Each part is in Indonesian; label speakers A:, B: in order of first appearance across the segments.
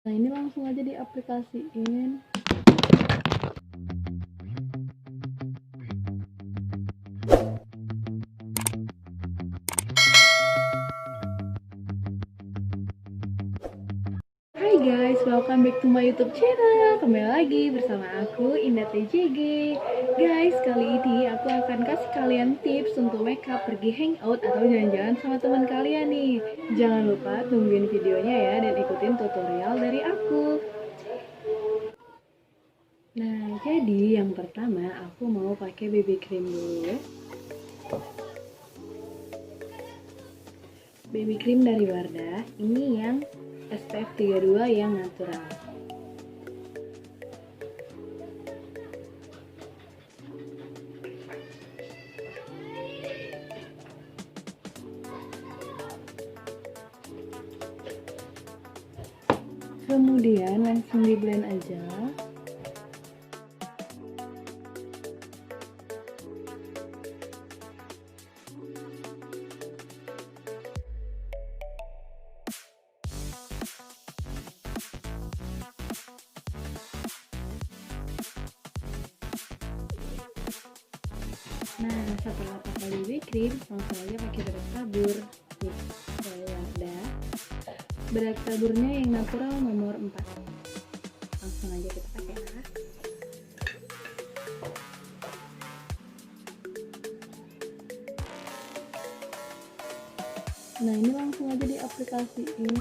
A: Nah, ini langsung aja diaplikasiin. Hai guys, welcome back to my YouTube channel. Kembali lagi bersama aku, Indah Tjg. Guys, kali ini aku akan kasih kalian tips untuk makeup pergi hangout atau jalan-jalan sama teman kalian nih. Jangan lupa tungguin videonya ya dan ikutin tutorial dari aku. Nah, jadi yang pertama aku mau pakai BB cream dulu. BB cream dari Wardah, ini yang SPF 32 yang natural. Kemudian langsung di blend aja. Nah, setelah pakai BB cream, langsung aja pakai bedak tabur. Nih, saya udah. Bedak taburnya yang natural nomor 4. Langsung aja kita pakai ya. Nah, ini langsung aja diaplikasiin.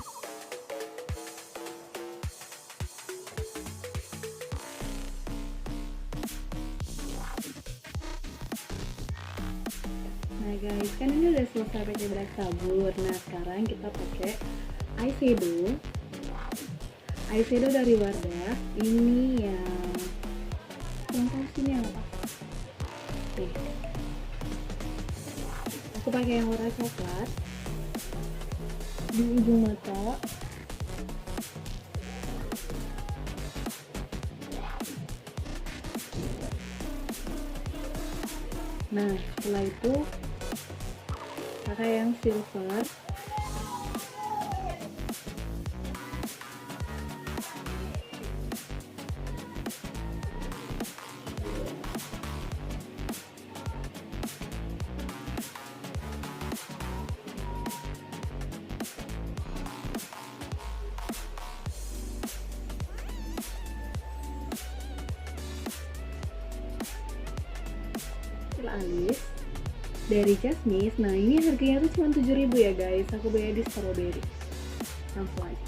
A: Nah guys, kan ini udah selesai pakai bedak tabur. Nah, sekarang kita pakai eyeshadow. Eyeshadow dari Wardah. Ini yang tahu sini yang apa? Nih. Aku pakai yang warna coklat di ujung mata. Nah, setelah itu pakai yang silver. Alis dari Jasmine. Nah, ini harganya tuh cuma 7.000 ya guys. Aku beli di strawberry. Langsung aja.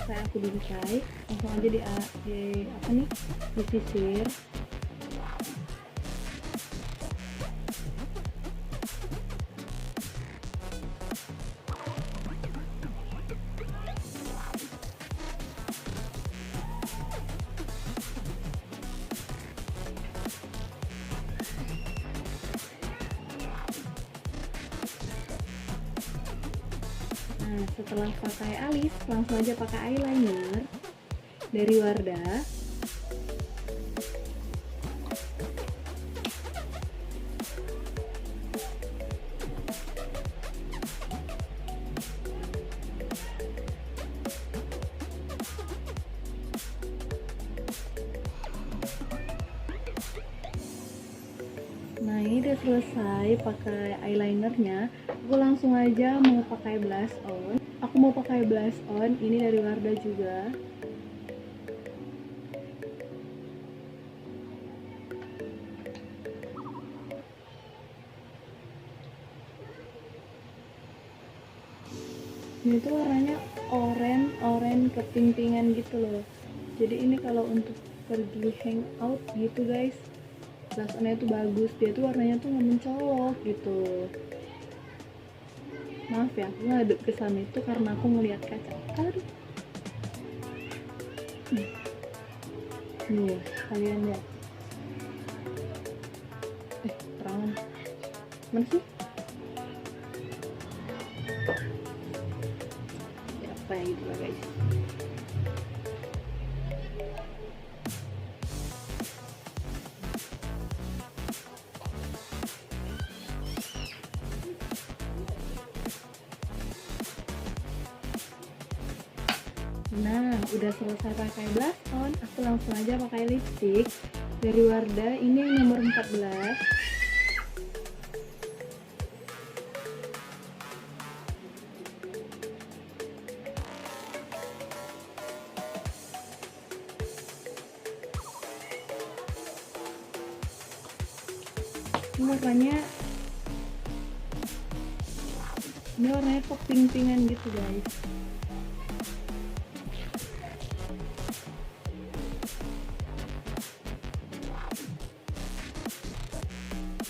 A: Saya aku dibikai, langsung aja di apa nih, disisir. Nah, setelah pakai alis, langsung aja pakai eyeliner dari Wardah. Nah, ini udah selesai pakai eyelinernya. Aku langsung aja mau pakai blush on. Ini dari Wardah juga. Ini tuh warnanya oranye keping-pingan gitu loh. Jadi ini kalau untuk pergi hangout gitu guys, blush onnya tuh bagus. Dia tuh warnanya tuh nggak mencolok gitu. Maaf ya, aku ngadep ke sana itu karena aku ngeliat kaca. Aduh. Nih, kalian lihat. Mana sih? Ya, apa ya gitu lah guys. Nah, udah selesai pakai blush on, aku langsung aja pakai lipstick dari Wardah. Ini yang nomor 14. Ini warnanya kok pink-pinkan gitu guys.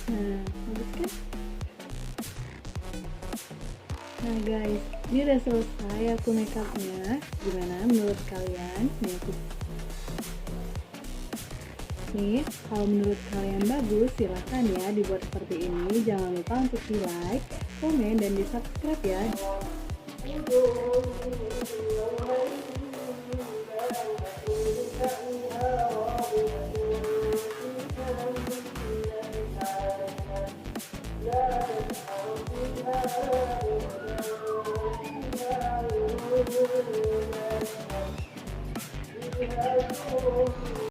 A: Nah, bagus kan? Nah guys, ini udah selesai aku makeupnya. Gimana menurut kalian? Nih, kalau menurut kalian bagus, silahkan ya dibuat seperti ini. Jangan lupa untuk di like, komen, dan di subscribe ya.